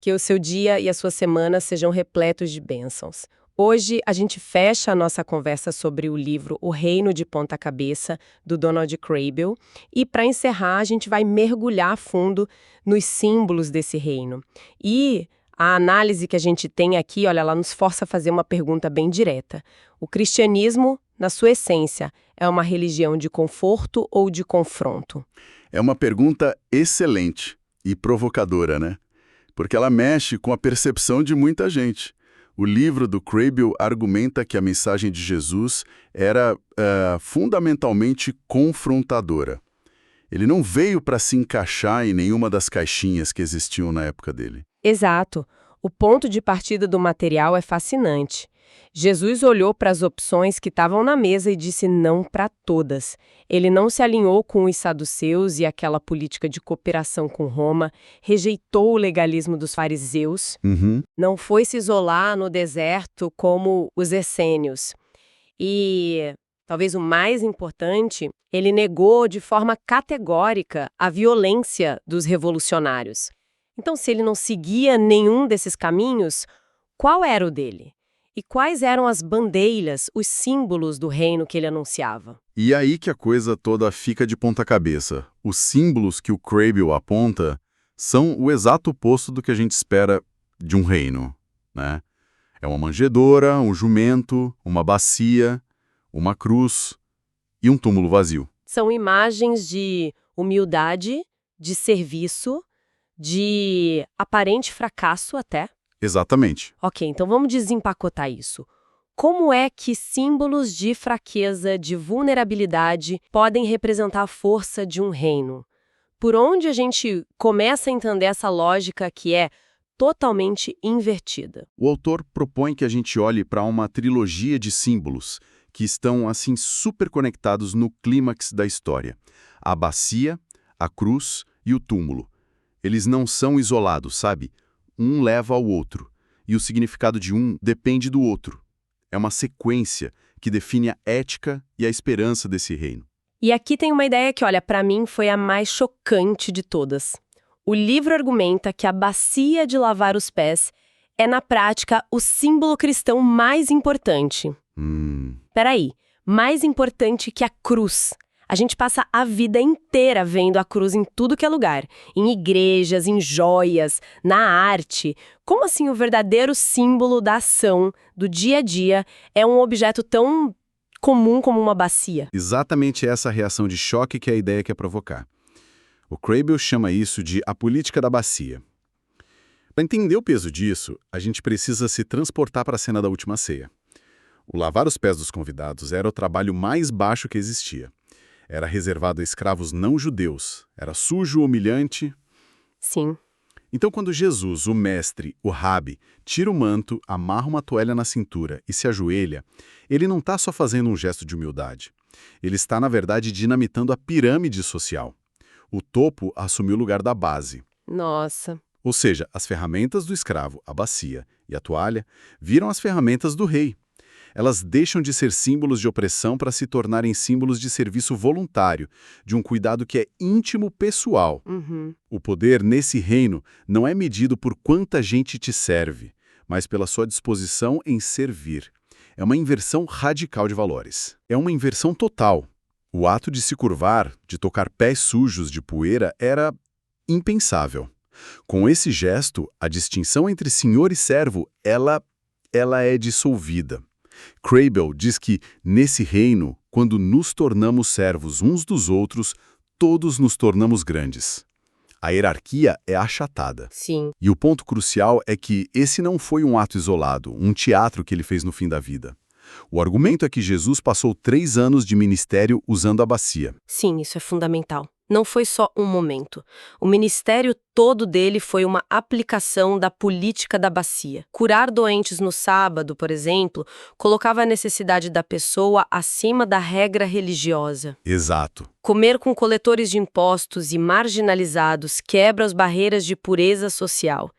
Que o seu dia e a sua semana sejam repletos de bênçãos. Hoje a gente fecha a nossa conversa sobre o livro O Reino de Ponta Cabeça, do Donald Kraybill, e para encerrar a gente vai mergulhar a fundo nos símbolos desse reino. E a análise que a gente tem aqui, olha, ela nos força a fazer uma pergunta bem direta. O cristianismo, na sua essência, é uma religião de conforto ou de confronto? É uma pergunta excelente e provocadora, né? Porque ela mexe com a percepção de muita gente. O livro do Kraybill argumenta que a mensagem de Jesus era fundamentalmente confrontadora. Ele não veio para se encaixar em nenhuma das caixinhas que existiam na época dele. Exato. O ponto de partida do material é fascinante. Jesus olhou para as opções que estavam na mesa e disse não para todas. Ele não se alinhou com os saduceus e aquela política de cooperação com Roma, rejeitou o legalismo dos fariseus, não foi se isolar no deserto como os essênios. E, talvez o mais importante, ele negou de forma categórica a violência dos revolucionários. Então, se ele não seguia nenhum desses caminhos, qual era o dele? E quais eram as bandeiras, os símbolos do reino que ele anunciava? E aí que a coisa toda fica de ponta cabeça. Os símbolos que o Kraybill aponta são o exato oposto do que a gente espera de um reino, né? É uma manjedoura, um jumento, uma bacia, uma cruz e um túmulo vazio. São imagens de humildade, de serviço, de aparente fracasso até. Exatamente. Ok, então vamos desempacotar isso. Como é que símbolos de fraqueza, de vulnerabilidade, podem representar a força de um reino? Por onde a gente começa a entender essa lógica que é totalmente invertida? O autor propõe que a gente olhe para uma trilogia de símbolos que estão, assim, super conectados no clímax da história. A bacia, a cruz e o túmulo. Eles não são isolados, sabe? Um leva ao outro, e o significado de um depende do outro. É uma sequência que define a ética e a esperança desse reino. E aqui tem uma ideia que, olha, para mim foi a mais chocante de todas. O livro argumenta que a bacia de lavar os pés é, na prática, o símbolo cristão mais importante. Peraí, mais importante que a cruz. A gente passa a vida inteira vendo a cruz em tudo que é lugar. Em igrejas, em joias, na arte. Como assim o verdadeiro símbolo da ação, do dia a dia, é um objeto tão comum como uma bacia? Exatamente essa reação de choque que é a ideia quer provocar. O Kraybill chama isso de a política da bacia. Para entender o peso disso, a gente precisa se transportar para a cena da última ceia. O lavar os pés dos convidados era o trabalho mais baixo que existia. Era reservado a escravos não judeus. Era sujo, humilhante. Sim. Então, quando Jesus, o mestre, o rabi, tira o manto, amarra uma toalha na cintura e se ajoelha, ele não está só fazendo um gesto de humildade. Ele está, na verdade, dinamitando a pirâmide social. O topo assumiu o lugar da base. Nossa. Ou seja, as ferramentas do escravo, a bacia e a toalha, viram as ferramentas do rei. Elas deixam de ser símbolos de opressão para se tornarem símbolos de serviço voluntário, de um cuidado que é íntimo pessoal. O poder nesse reino não é medido por quanta gente te serve, mas pela sua disposição em servir. É uma inversão radical de valores. É uma inversão total. O ato de se curvar, de tocar pés sujos de poeira, era impensável. Com esse gesto, a distinção entre senhor e servo, ela é dissolvida. Kraybill diz que, nesse reino, quando nos tornamos servos uns dos outros, todos nos tornamos grandes. A hierarquia é achatada. Sim. E o ponto crucial é que esse não foi um ato isolado, um teatro que ele fez no fim da vida. O argumento é que Jesus passou 3 anos de ministério usando a bacia. Sim, isso é fundamental. Não foi só um momento. O ministério todo dele foi uma aplicação da política da bacia. Curar doentes no sábado, por exemplo, colocava a necessidade da pessoa acima da regra religiosa. Exato. Comer com coletores de impostos e marginalizados quebra as barreiras de pureza social.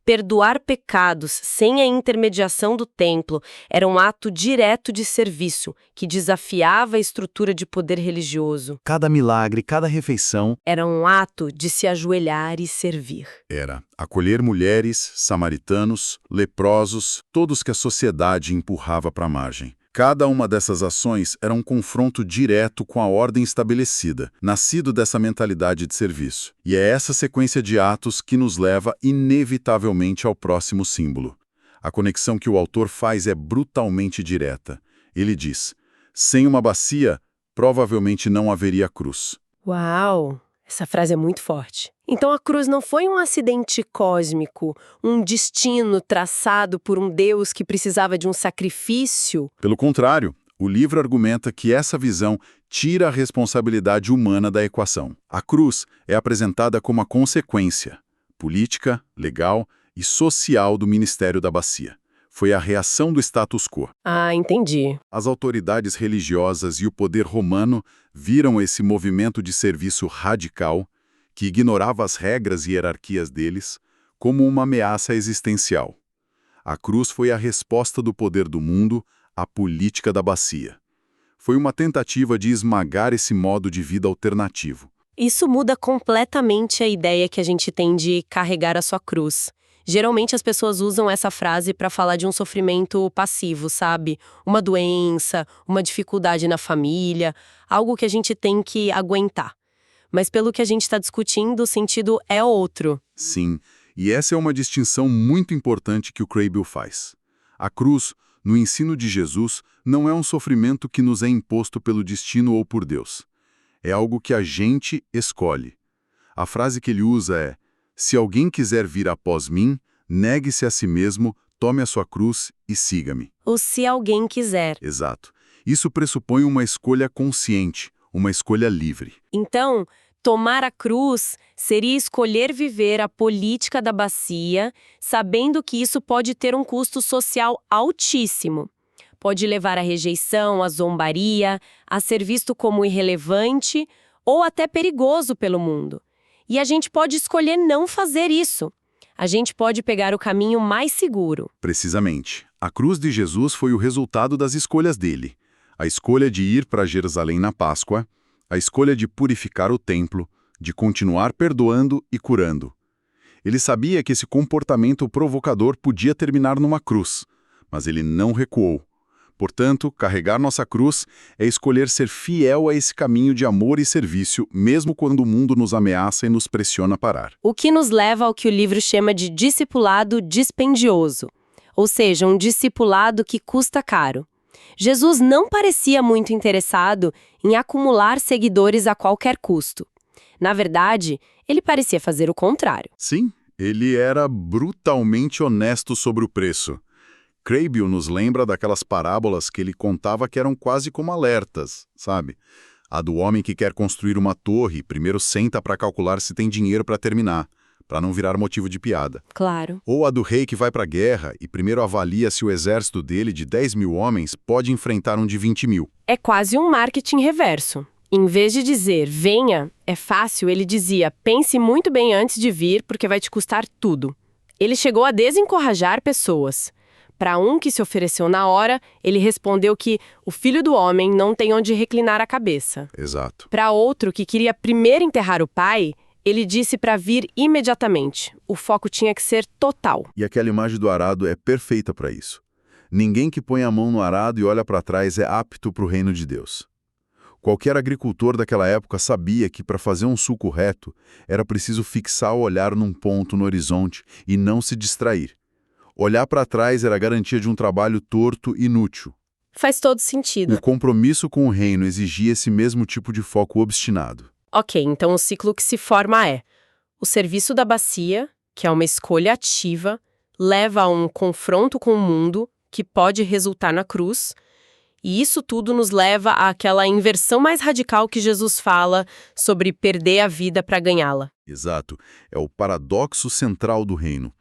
Perdoar pecados sem a intermediação do templo era um ato direto de serviço, que desafiava a estrutura de poder religioso. Cada milagre, cada refeição Era um ato de se ajoelhar e servir. era acolher mulheres, samaritanos, leprosos, todos que a sociedade empurrava para a margem. Cada uma dessas ações era um confronto direto com a ordem estabelecida, nascido dessa mentalidade de serviço. E é essa sequência de atos que nos leva inevitavelmente ao próximo símbolo. A conexão que o autor faz é brutalmente direta. Ele diz: sem uma bacia, provavelmente não haveria cruz. Uau! Essa frase é muito forte. Então a cruz não foi um acidente cósmico, um destino traçado por um Deus que precisava de um sacrifício? Pelo contrário, o livro argumenta que essa visão tira a responsabilidade humana da equação. A cruz é apresentada como a consequência política, legal e social do ministério da bacia. Foi a reação do status quo. Ah, entendi. As autoridades religiosas e o poder romano viram esse movimento de serviço radical, que ignorava as regras e hierarquias deles, como uma ameaça existencial. A cruz foi a resposta do poder do mundo à política da bacia. Foi uma tentativa de esmagar esse modo de vida alternativo. Isso muda completamente a ideia que a gente tem de carregar a sua cruz. Geralmente as pessoas usam essa frase para falar de um sofrimento passivo, sabe? Uma doença, uma dificuldade na família, algo que a gente tem que aguentar. Mas pelo que a gente está discutindo, o sentido é outro. Sim, e essa é uma distinção muito importante que o Kraybill faz. A cruz, no ensino de Jesus, não é um sofrimento que nos é imposto pelo destino ou por Deus. É algo que a gente escolhe. A frase que ele usa é: se alguém quiser vir após mim, negue-se a si mesmo, tome a sua cruz e siga-me. Ou se alguém quiser. Exato. Isso pressupõe uma escolha consciente, uma escolha livre. Então, tomar a cruz seria escolher viver a política da bacia, sabendo que isso pode ter um custo social altíssimo. Pode levar à rejeição, à zombaria, a ser visto como irrelevante ou até perigoso pelo mundo. E a gente pode escolher não fazer isso. A gente pode pegar o caminho mais seguro. Precisamente. A cruz de Jesus foi o resultado das escolhas dele. A escolha de ir para Jerusalém na Páscoa, a escolha de purificar o templo, de continuar perdoando e curando. Ele sabia que esse comportamento provocador podia terminar numa cruz, mas ele não recuou. Portanto, carregar nossa cruz é escolher ser fiel a esse caminho de amor e serviço, mesmo quando o mundo nos ameaça e nos pressiona a parar. O que nos leva ao que o livro chama de discipulado dispendioso, ou seja, um discipulado que custa caro. Jesus não parecia muito interessado em acumular seguidores a qualquer custo. Na verdade, ele parecia fazer o contrário. Sim, ele era brutalmente honesto sobre o preço. Kraybill nos lembra daquelas parábolas que ele contava que eram quase como alertas, sabe? A do homem que quer construir uma torre, primeiro senta para calcular se tem dinheiro para terminar, para não virar motivo de piada. Claro. Ou a do rei que vai para a guerra e primeiro avalia se o exército dele de 10 mil homens pode enfrentar um de 20 mil. É quase um marketing reverso. Em vez de dizer, venha, é fácil, ele dizia, pense muito bem antes de vir, porque vai te custar tudo. Ele chegou a desencorajar pessoas. Para um que se ofereceu na hora, ele respondeu que o filho do homem não tem onde reclinar a cabeça. Exato. Para outro que queria primeiro enterrar o pai, ele disse para vir imediatamente. O foco tinha que ser total. E aquela imagem do arado é perfeita para isso. Ninguém que põe a mão no arado e olha para trás é apto para o reino de Deus. Qualquer agricultor daquela época sabia que para fazer um sulco reto era preciso fixar o olhar num ponto no horizonte e não se distrair. Olhar para trás era a garantia de um trabalho torto e inútil. Faz todo sentido. O compromisso com o reino exigia esse mesmo tipo de foco obstinado. Ok, então o ciclo que se forma é: o serviço da bacia, que é uma escolha ativa, leva a um confronto com o mundo, que pode resultar na cruz, e isso tudo nos leva àquela inversão mais radical que Jesus fala sobre perder a vida para ganhá-la. Exato. É o paradoxo central do reino.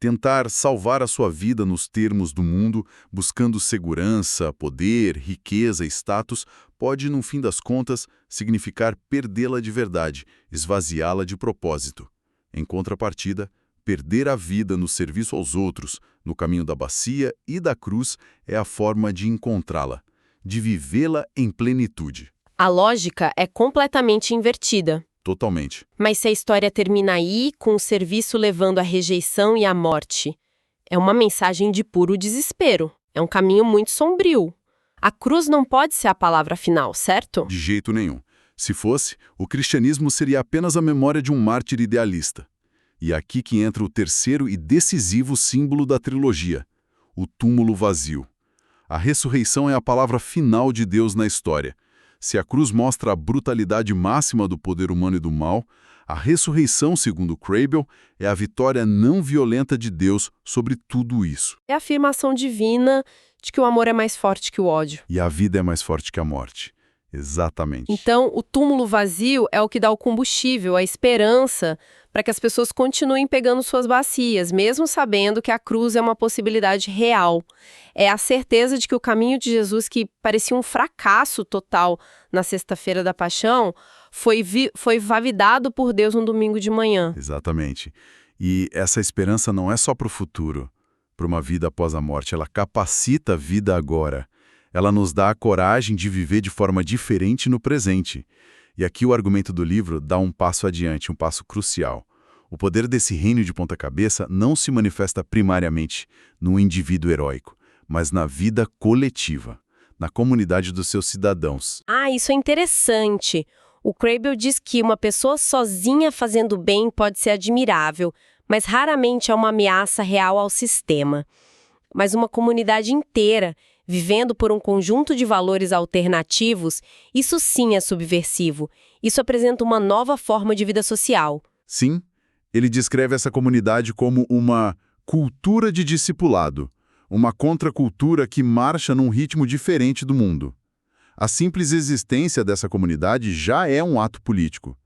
Tentar salvar a sua vida nos termos do mundo, buscando segurança, poder, riqueza e status, pode, no fim das contas, significar perdê-la de verdade, esvaziá-la de propósito. Em contrapartida, Perder a vida no serviço aos outros, no caminho da bacia e da cruz, é a forma de encontrá-la, de vivê-la em plenitude. A lógica é completamente invertida. Totalmente. Mas se a história termina aí, com o serviço levando à rejeição e à morte, é uma mensagem de puro desespero. É um caminho muito sombrio. A cruz não pode ser a palavra final, certo? De jeito nenhum. Se fosse, o cristianismo seria apenas a memória de um mártir idealista. E é aqui que entra o terceiro e decisivo símbolo da trilogia, o túmulo vazio. A ressurreição é a palavra final de Deus na história. Se a cruz mostra a brutalidade máxima do poder humano e do mal, a ressurreição, segundo Kraybill, é a vitória não violenta de Deus sobre tudo isso. É a afirmação divina de que o amor é mais forte que o ódio. E a vida é mais forte que a morte. Exatamente. Então, o túmulo vazio é o que dá o combustível, a esperança para que as pessoas continuem pegando suas bacias, mesmo sabendo que a cruz é uma possibilidade real. É a certeza de que o caminho de Jesus, que parecia um fracasso total na sexta-feira da Paixão, foi validado por Deus no domingo de manhã. Exatamente. E essa esperança não é só para o futuro, para uma vida após a morte. Ela capacita a vida agora. Ela nos dá a coragem de viver de forma diferente no presente. E aqui o argumento do livro dá um passo adiante, um passo crucial. O poder desse reino de ponta-cabeça não se manifesta primariamente no indivíduo heróico, mas na vida coletiva, na comunidade dos seus cidadãos. Ah, isso é interessante. O Kraybill diz que uma pessoa sozinha fazendo bem pode ser admirável, mas raramente é uma ameaça real ao sistema. Mas uma comunidade inteira, vivendo por um conjunto de valores alternativos, isso sim é subversivo. Isso apresenta uma nova forma de vida social. Sim, ele descreve essa comunidade como uma cultura de discipulado, uma contracultura que marcha num ritmo diferente do mundo. A simples existência dessa comunidade já é um ato político.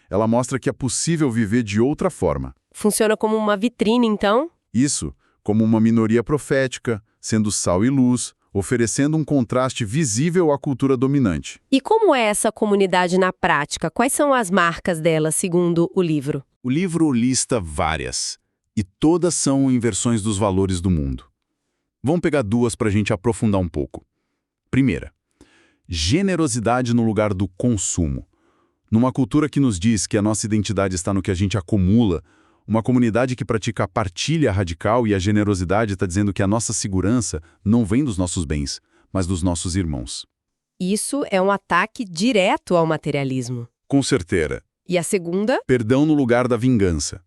Ela mostra que é possível viver de outra forma. Funciona como uma vitrine, então? Isso, como uma minoria profética, sendo sal e luz, oferecendo um contraste visível à cultura dominante. E como é essa comunidade na prática? Quais são as marcas dela, segundo o livro? O livro lista várias, e todas são inversões dos valores do mundo. Vamos pegar duas para a gente aprofundar um pouco. Primeira, generosidade no lugar do consumo. Numa cultura que nos diz que a nossa identidade está no que a gente acumula, uma comunidade que pratica a partilha radical e a generosidade está dizendo que a nossa segurança não vem dos nossos bens, mas dos nossos irmãos. Isso é um ataque direto ao materialismo. Com certeza. E a segunda? Perdão no lugar da vingança.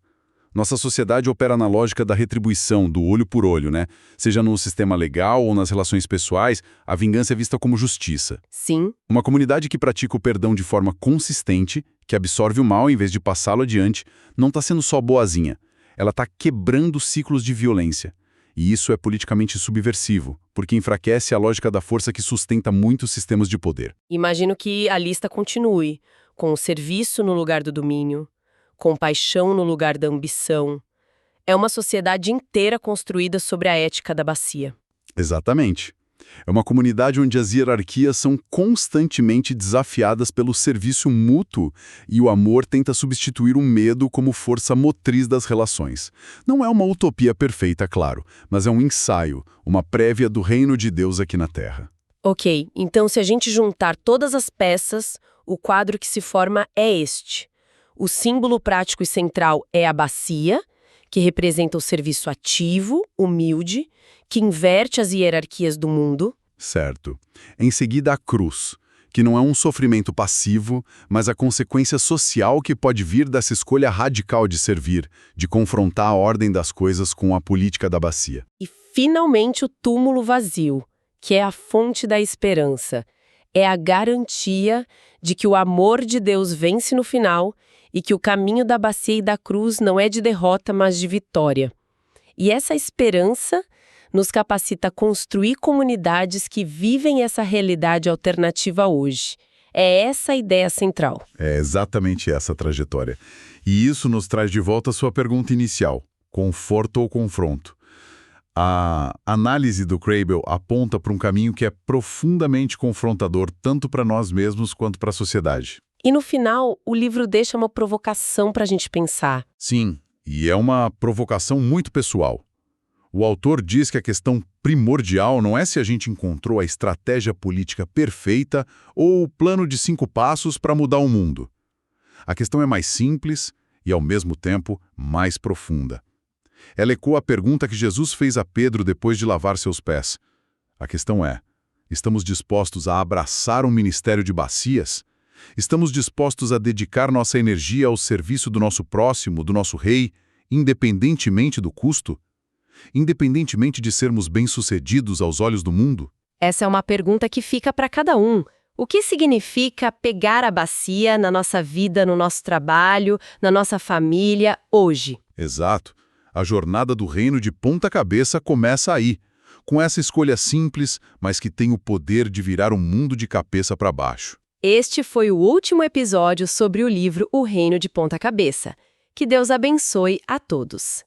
Nossa sociedade opera na lógica da retribuição, do olho por olho, né? Seja no sistema legal ou nas relações pessoais, a vingança é vista como justiça. Sim. Uma comunidade que pratica o perdão de forma consistente, que absorve o mal em vez de passá-lo adiante, não está sendo só boazinha. Ela está quebrando ciclos de violência. E isso é politicamente subversivo, porque enfraquece a lógica da força que sustenta muitos sistemas de poder. Imagino que a lista continue, com o serviço no lugar do domínio, compaixão no lugar da ambição. É uma sociedade inteira construída sobre a ética da bacia. Exatamente. É uma comunidade onde as hierarquias são constantemente desafiadas pelo serviço mútuo e o amor tenta substituir o medo como força motriz das relações. Não é uma utopia perfeita, claro, mas é um ensaio, uma prévia do reino de Deus aqui na Terra. Ok, então se a gente juntar todas as peças, o quadro que se forma é este. O símbolo prático e central é a bacia, que representa o serviço ativo, humilde, que inverte as hierarquias do mundo. Certo. Em seguida, a cruz, que não é um sofrimento passivo, mas a consequência social que pode vir dessa escolha radical de servir, de confrontar a ordem das coisas com a política da bacia. E, finalmente, o túmulo vazio, que é a fonte da esperança. É a garantia de que o amor de Deus vence no final e que o caminho da bacia e da cruz não é de derrota, mas de vitória. E essa esperança nos capacita a construir comunidades que vivem essa realidade alternativa hoje. É essa a ideia central. É exatamente essa a trajetória. E isso nos traz de volta a sua pergunta inicial: conforto ou confronto? A análise do Kraybill aponta para um caminho que é profundamente confrontador tanto para nós mesmos quanto para a sociedade. E no final, o livro deixa uma provocação para a gente pensar. Sim, E é uma provocação muito pessoal. O autor diz que a questão primordial não é se a gente encontrou a estratégia política perfeita ou o plano de 5 passos para mudar o mundo. A questão é mais simples e, ao mesmo tempo, mais profunda. Ela ecoa a pergunta que Jesus fez a Pedro depois de lavar seus pés. A questão é: estamos dispostos a abraçar um ministério de bacias? Estamos dispostos a dedicar nossa energia ao serviço do nosso próximo, do nosso rei, independentemente do custo? Independentemente de sermos bem-sucedidos aos olhos do mundo? Essa é uma pergunta que fica para cada um. O que significa pegar a bacia na nossa vida, no nosso trabalho, na nossa família, hoje? Exato. A jornada do reino de ponta cabeça começa aí, com essa escolha simples, mas que tem o poder de virar o mundo de cabeça para baixo. Este foi o último episódio sobre o livro O Reino de Ponta Cabeça. Que Deus abençoe a todos.